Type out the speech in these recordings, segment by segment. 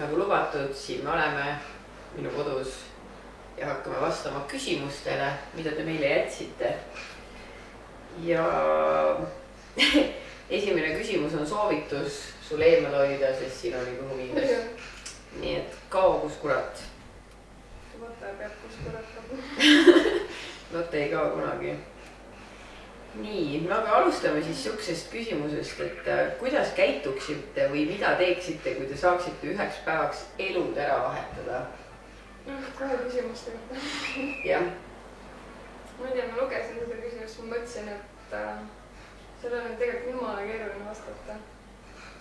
nagu lubatud, siin me oleme minu kodus ja hakkame vastama küsimustele, mida te meile jätsite. Ja esimene küsimus on soovitus sul eemal hoida, sest siin on nagu miinus. Nii et kao kus kurat. Lotte peab kus kurat. Lotte ei kao kunagi. Nii, no aga alustame siis siuksest küsimusest, et kuidas käituksite või mida teeksite, kui te saaksite üheks päevaks elud ära vahetada? Kohe küsimuste kohta. Jah. Ma ei tea, ma lugesin seda küsimust, ma mõtlesin, et sellel on tegelikult jumala keeruline vastata.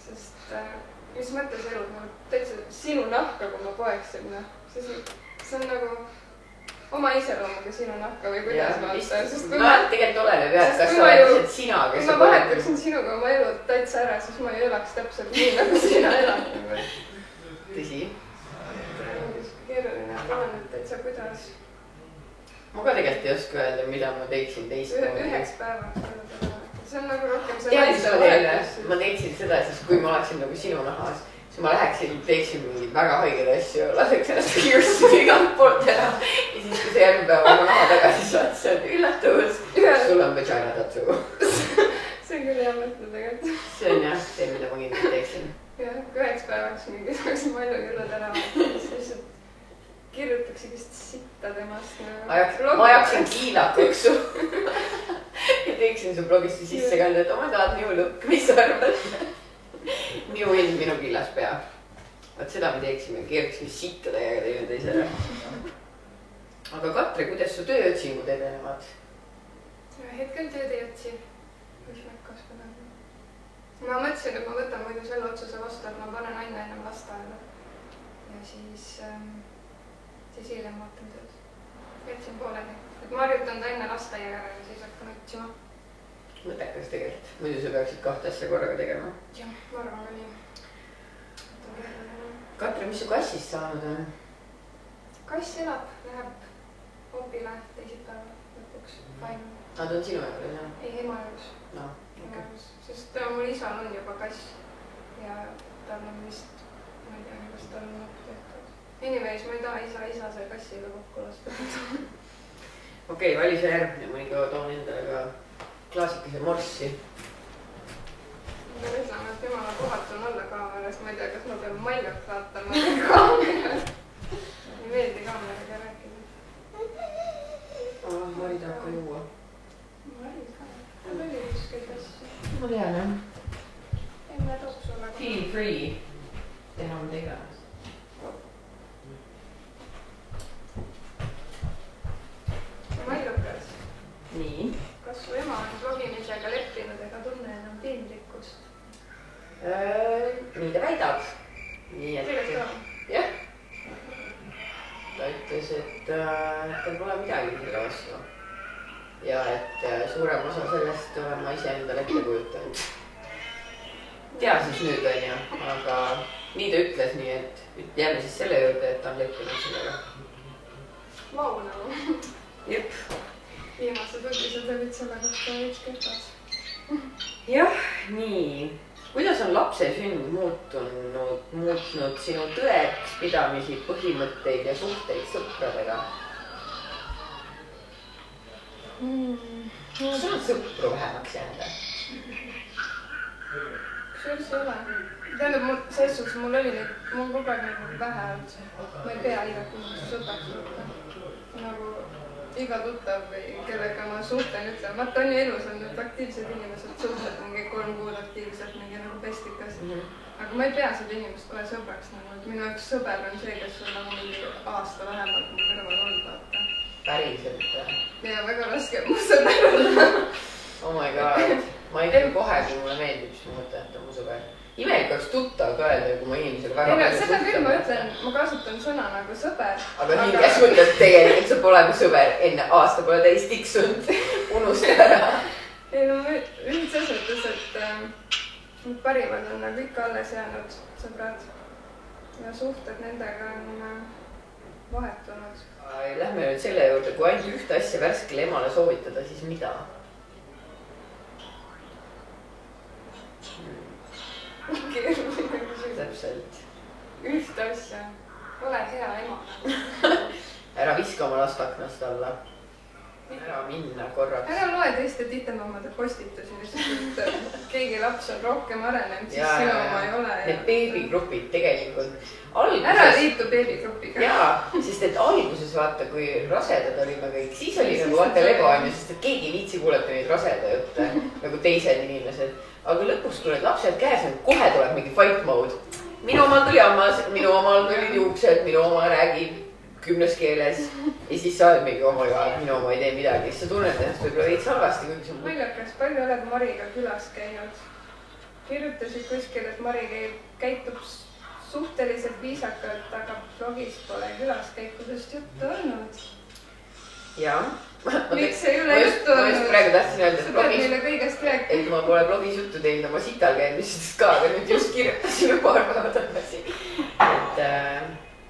Sest mis mõttes elud, ma täitsa sinu nahka, kui ma poeksin. See on nagu oma iseloomuga sinu nahka või kuidas vaata. Ma tegelikult oleneb jah, kas sa oled sina, kes kui ma vahetaksin sinuga oma elud täitsa ära, siis ma ei elaks täpselt nii, nagu sina elad. Tõsi? Keeruline, oleneb täitsa kuidas. Ma ka tegelikult ei oska öelda, mida ma teeksin teistmoodi. Üheks päevaks. See on nagu rohkem see naiste vahetus. Ma teeksin seda, siis kui ma oleksin nagu sinu nahas, siis ma läheksin, teeksin mingi väga haiged asju, laseks ennast kiirustada igalt poolt ära. Ja siis, kui see järgmine päev oma naha tagasi saad, see on üllatavus. Sul on vagina tattoo. See on küll hea mõtle tegelikult. See on jah, see, mida ma kindlasti teeksin. Jah, kui üheks päevaks mingi saaks palju küllad ära vahetada, siis lihtsalt kirjutaksi vist sitta temast. Ma ajaksin kiilakõksu. Ja teeksin su blogisse sisse kanda, et oh my god, new look, mis sa arvad? New in, minu killas pea. Vaat seda me teeksime, keeraksime sitta täiega teine teisele. Aga Katre, kuidas su tööotsingud edenevad? Hetkel tööd ei otsi. Mis märkas põnev. Ma mõtlesin, et ma võtan muidu selle otsuse vastu, et ma panen aina ennem lasteaeda. Ja siis hiljem vaatan tööd. Jätsin pooleli. Et ma harjutan ta enne lasteaia ära ja siis hakkan otsima. Mõttekas tegelikult. Muidu sa peaksid kahte asja korraga tegema. Jah, ma arvan ka nii. Katre, mis su kassist saanud on? Kass elab, läheb opile teisipäeva lõpuks. Fine. Ta on sinu juures, jah? Ei, ema juures. No, okei. Sest mul isal on juba kass ja tal on vist, ma ei tea, kas tal on lõpp tehtud. Anyways, ma ei taha isa see kassiga kokku lasta. Okei, vali see järgmine, ma ikka toon endale ka klaasikese morssi. Ma pean ütlema, et jumala kohatu on olla kaameras. Ma ei tea, kas ma pean Maigat vaatama kaameras. Ei meeldi kaameraga rääkida. Mari tahab ka juua. Mari ka. Tal oli ükskõik asju. Ma tean, jah. Ei, ma tooks sulle. Feel free. Teha on tega. Mailukas. Nii. Kas su ema on blogimisega leppinud ega tunne enam piinlikkust? Nii ta väidab. Nii et... Tegelikult ka? Jah. Ta ütles, et tal pole midagi selle vastu. Ja et suurem osa sellest olen ma ise endale ette kujutanud. Tea siis nüüd on ju, aga nii ta ütles, nii et jääme siis selle juurde, et ta on leppinud sellega. Vau nagu. Jep. Viimased uudised olid selle kohta üks kehvad. Jah, nii. Kuidas on lapse sünd muutnud sinu tõeks pidamisi, põhimõtteid ja suhteid sõpradega? Kas sul on sõpru vähemaks jääda? Kas üldse ei ole? Tähendab, selles suhtes mul oli nüüd, mul kogu aeg nagu vähe üldse. Ma ei pea igat inimest sõbraks võtta. Nagu iga tuttav või kellega ma suhtlen ütlen. Vaata on ju elus on nüüd aktiivsed inimesed suhtled mingi 3 kuud aktiivselt mingi nagu pestikas. Aga ma ei pea seda inimest kohe sõbraks nagu. Minu jaoks sõber on see, kes on nagu mingi aasta vähemalt mu kõrval olnud vaata. Päriselt? Ja väga raske mu sõber olla. Oh my god. Ma ei tea kohe, kui mulle meeldib, siis ma mõtlen, et on mu sõber. Imelik oleks tuttav ka öelda, kui ma inimesega väga palju seda küll ma ütlen, ma kasutan sõna nagu sõber. Aga hinges mõtled tegelikult sa pole mu sõber, enne aasta pole täis tiksunud, unusta ära. Ei no üldses mõttes, et parimad on nagu ikka alles jäänud sõbrad ja suhted nendega on vahetunud. Lähme nüüd selle juurde, kui ainult ühte asja värskele emale soovitada, siis mida? Keeruline küsimus. Täpselt. ühte asja. Ole hea ema. Ära viska oma last aknast alla. Ära minna korraks. Ära loe teiste titemammade postitusi lihtsalt, et keegi laps on rohkem arenenud, siis sinu oma ei ole. Need beebigrupid tegelikult. Ära liitu beebigrupiga. Jaa, sest et alguses vaata, kui rasedad olime kõik, siis oli nagu vaata lebo on ju, sest et keegi ei viitsi kuulata neid raseda jutte, nagu teised inimesed. Aga lõpuks, kui need lapsed käes on, kohe tuleb mingi fight mode. Minu omal tuli hammas, minu omal tulid juuksed, minu oma räägib 10 keeles ja siis sa oled mingi oma ja minu oma ei tee midagi, siis sa tunned ennast võib-olla veits halvasti. Maljakas, palju oled Mariga külas käinud? Kirjutasid kuskil, et Mari käitub suhteliselt viisakalt, aga blogis pole külaskäikudest juttu olnud. Jaa. Miks ei ole juttu olnud? Ma just praegu tahtsin öelda, sa pead meile kõigest rääkida. Et ma pole blogis juttu teinud oma sital käimisest ka, aga nüüd just kirjutasin paar päeva tagasi.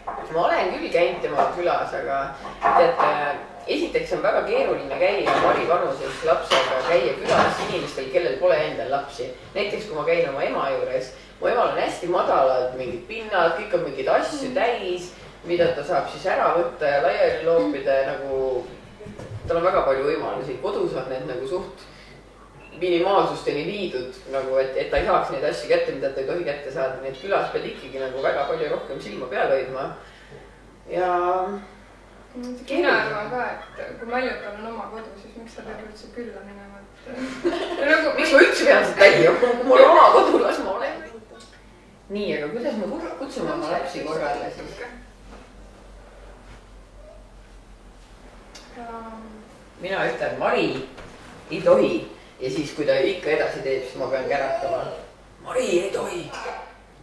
Et ma olen küll käinud tema külas, aga tead, esiteks on väga keeruline käia Mari vanuses lapsega käia külas inimestel, kellel pole endal lapsi. Näiteks kui ma käin oma ema juures, mu emal on hästi madalad mingid pinnad, kõik on mingeid asju täis, mida ta saab siis ära võtta ja laiali loopida ja nagu tal on väga palju võimalusi. Kodus on need nagu suht minimaalsusteni viidud, nagu et ta ei saaks neid asju kätte, mida ta ei tohi kätte saada. Nii et külas pead ikkagi nagu väga palju rohkem silma peal hoidma. Ja mina arvan ka, et kui Maljakal on oma kodu, siis miks ta peab üldse külla minema? Miks ma üldse pean seda täi, kui mul oma kodu, las ma olen. Nii, aga kuidas me kutsume oma lapsi korrale siis? Mina ütlen, Mari ei tohi. Ja siis, kui ta ikka edasi teeb, siis ma pean käratama. Mari ei tohi.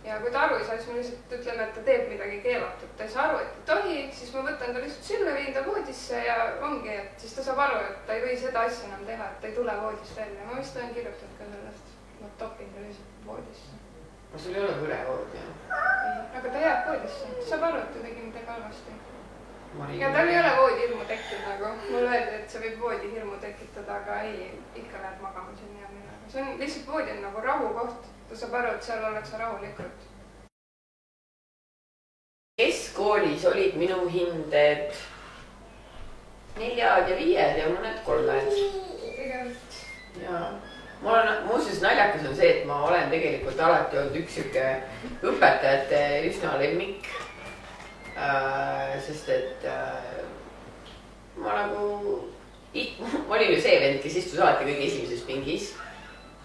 Ja kui ta aru ei saa, siis ma lihtsalt ütlen, et ta teeb midagi keelatud. Ta ei saa aru, et ei tohi, siis ma võtan ta lihtsalt sülle, viin ta voodisse ja ongi, et siis ta saab aru, et ta ei või seda asja enam teha, et ta ei tule voodist välja. Ma vist olen kirjutanud ka sellest, ma topin ta lihtsalt voodisse. No sul ei ole võrevood, jah? Ei, aga ta jääb voodisse. Ta saab aru, et ta tegi midagi halvasti. Ja tal ei ole voodihirmu tekkinud nagu. Mul öeldi, et see võib voodihirmu tekitada, aga ei, ikka läheb magama siin hea meelega. See on lihtsalt voodi on nagu rahukoht. Ta saab aru, et seal ollakse rahulikult. Keskkoolis olid minu hinded 4 ja 5 ja mõned 3. Tegelikult. Jaa. Muuseas naljakas on see, et ma olen tegelikult alati olnud üks siuke õpetajate üsna lemmik. Sest et ma nagu, ma olin ju see vend, kes istus alati kõige esimeses pingis,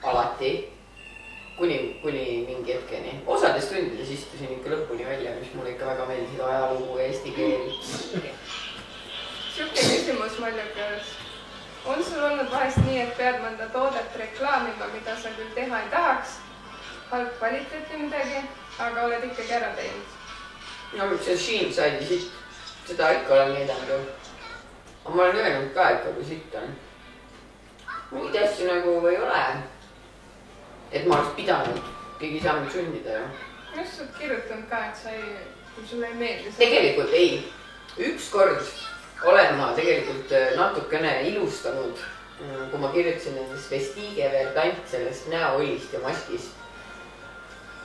alati, kuni mingi hetkeni. Osades tundides istusin ikka lõpuni välja, mis mulle ikka väga meeldisid ajalugu ja eesti keel. Siuke küsimus Maljakas. On sul olnud vahest nii, et pead mõnda toodet reklaamima, mida sa küll teha ei tahaks, halb kvaliteeti midagi, aga oled ikkagi ära teinud? No see Shein saidi sitt, seda ikka olen näidanud ju. Aga ma olen öelnud ka ikka, kui sitt on. Muid asju nagu ei ole. Et ma oleks pidanud, keegi ei saa mind sundida ju. Just sa oled kirjutanud ka, et sa ei, kui sulle ei meeldi. Tegelikult ei. Ükskord olen ma tegelikult natukene ilustanud, kui ma kirjutasin nendest Vestige Verdant sellest näoõlist ja maskist.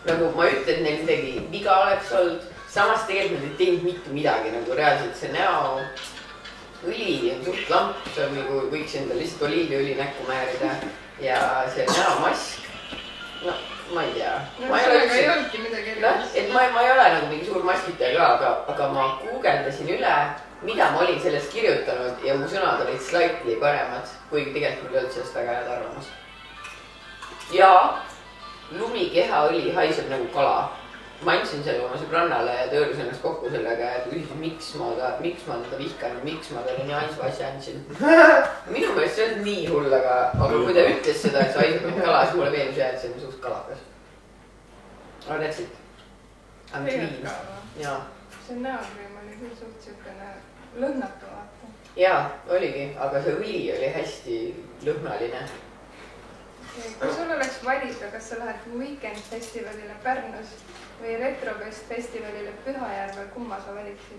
Nagu ma ütlen, et neil midagi viga oleks olnud. Samas tegelikult nad ei teinud mitte midagi, nagu reaalselt see näoõli on suht lamp, see on nagu võiks enda lihtsalt oliiviõli näkku määrida ja see näomask, no ma ei tea. No sellega ei olnudki midagi erilist. Et ma ei ole nagu mingi suur maskitaja ka, aga ma guugeldasin üle, mida ma olin sellest kirjutanud ja mu sõnad olid slightly paremad, kuigi tegelikult mul ei olnud sellest väga head arvamus. Ja lumikehaõli haiseb nagu kala. Ma andsin selle oma sõbrannale ja töölis ennast kokku sellega, et küsisin, miks ma teda vihkan, miks ma talle nii haisva asja andsin. Minu meelest see on nii hull, aga kui ta ütles seda, et see haiseb nagu kala, siis mulle meeldis jah, et see on suht kalakas. Aga that's it. I'm clean. Jaa. See näokreem oli küll suht siukene lõhnatu vaata. Jaa, oligi, aga see õli oli hästi lõhnaline. Kui sul oleks valida, kas sa lähed Weekend festivalile Pärnus või Retrofest festivalile Pühajärvel, kumma sa valiksid?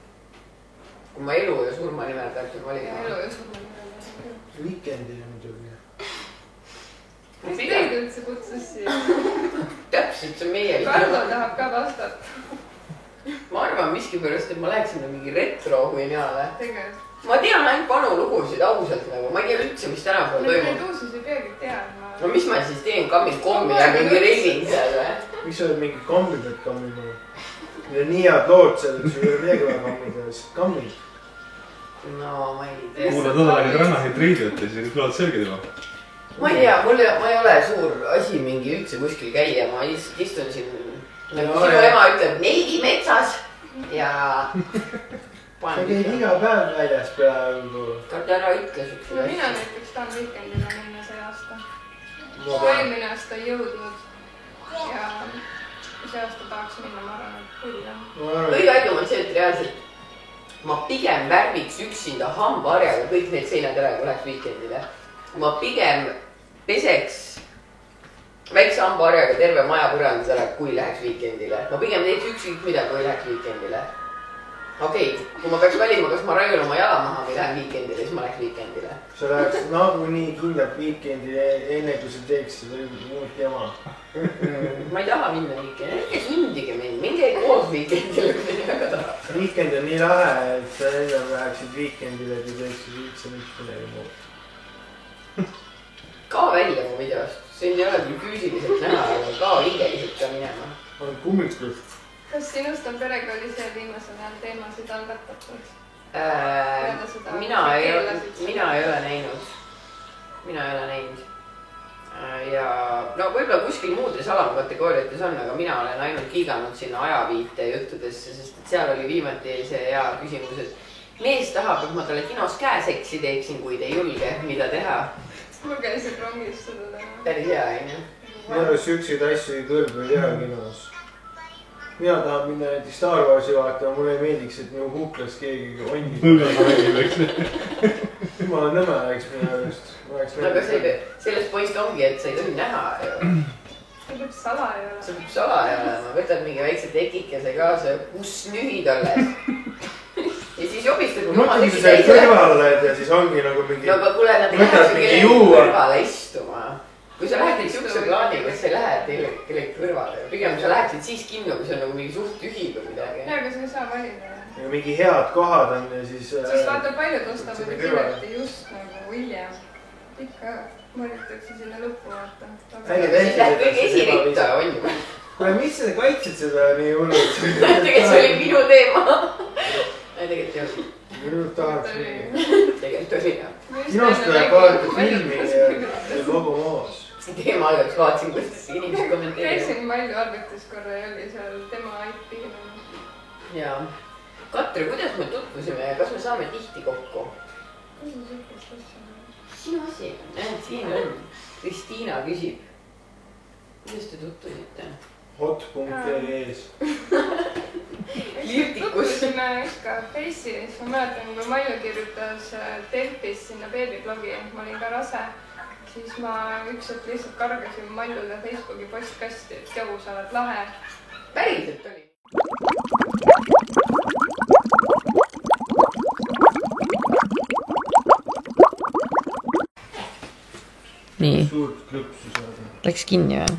Kui ma elu ja surma nimel peaksin valima. Elu ja surma nimel. Weekendile muidugi. Kes teid üldse kutsus siia? Täpselt, see on meie. Kardo tahab ka vastata. arvan miskipärast, et ma läheks sinna mingi retrohuinale. tegelikult. Ma tean ainult vanu lugusid ausalt nagu, ma ei tea üldse, mis tänapäeval toimub. Neid uusis ei peagi teadma. No mis ma siis teen, kammin kommi ja mingi revin seal või? Miks sa oled mingi kammi pealt kammima? Meil on nii head lood seal, et sul ei ole midagi vaja kammida, siis kammid. No ma ei tea. kuule, toodal aega Rannahead reediot ja siis lood selged juba. Ma ei tea, ma ei ole suur asi mingi üldse kuskil käia, ma istun siin. Nagu sinu ema ütleb, neigi metsas ja... Sa käid iga päev väljas peaaegu. Kard ära ütle siukse no mina näiteks tahan weekendile minna see aasta. Eelmine aasta ei jõudnud ja see aasta tahaks minna, ma arvan, et küll jah. kõige haigem on see, et reaalselt ma pigem värviks üksinda hambaharjaga kõik need seinad ära, kui läheks weekendile. Ma pigem peseks väikse hambaharjaga terve maja põrandad ära, kui läheks weekendile. Ma pigem teeks ükskõik mida, kui läheks weekendile. Okei, kui ma peaks valima, kas ma raiun oma jala maha või lähen weekendile, siis ma läheks weekendile. Sa läheks nagunii kindlalt weekendile enne, kui sa teeks seda muud jama. Ma ei taha minna weekendile, ärge sundige mind, minge koos weekendile, kui te väga tahate. Weekend on nii lahe, et sa enam läheksid weekendile, kui teeksid üldse mitte midagi muud. Kao välja mu videost, sind ei ole küll füüsiliselt näha, aga kao hingeliselt ka minema. On kummikus. Kas sinust on perekooli see viimasel ajal teemasid algatatud? Mina ei ole näinud. Ja no võib-olla kuskil muudes alamkategooriates on, aga mina olen ainult kiiganud sinna ajaviite juttudesse, sest et seal oli viimati see hea küsimus, et mees tahab, et ma talle kinos käeseksi teeksin, kuid ei julge, mida teha. Ma käisin rongis seda teha. Päris hea, on ju? Minu arust siukseid asju ei kõlba teha kinos. Mina tahan minna näiteks Star Warsi vaatama, mulle ei meeldiks, et minu kuklas keegi onni. Jumala nõme läheks minu arust. Aga sellest poist ongi, et sa ei tohi näha ju. See peab salaja olema. See peab salaja olema, võtad mingi väikse tekikese kaasa ja kus nühid alles. Ja siis jobistad ma mõtlen, kui sa seal kõrval oled ja siis ongi nagu mingi... No aga kuule, nad ei läheks kellegi kõrvale istuma. Kui sa läheksid siukse plaaniga, siis sa ei lähe kellegi kõrvale. Pigem sa läheksid siis kinno, kui see on nagu mingi suht tühi või midagi. Ja, aga sa ei saa valida. Ja mingi head kohad on ja siis... Siis vaata paljud ostavad ja pileti just nagu hiljem. Ikka mõritakse sinna lõppu vaata. Siis läheb kõik esiritta, on ju. Kuule, mis sa kaitsid seda nii hullult? Tegelikult see oli minu teema. Tegelikult ei olnud. Minu tahaks nii. Tegelikult oli jah. Kinost tuleb vaadata filmi ja kogu moos. Teema alguses vaatasin, kuidas inimesed kommenteerivad. Käisin Malju arvutis korra ja oli seal tema IP. Jaa. Katre, kuidas me tutvusime ja kas me saame tihti kokku? Sinu asi. Siin on. Kristiina küsib. Kuidas te tutvusite? Hot.ee-s. Tutvusime ikka Face'is. Ma mäletan, kui Malju kirjutas Delfis sinna beebiblogi, ma olin ka rase. Siis ma ükselt lihtsalt kargasin Maljule Facebooki postkasti, et Jau, sa oled lahe. Päriselt oli. Nii. Suurt klõpsu saada. Läks kinni või?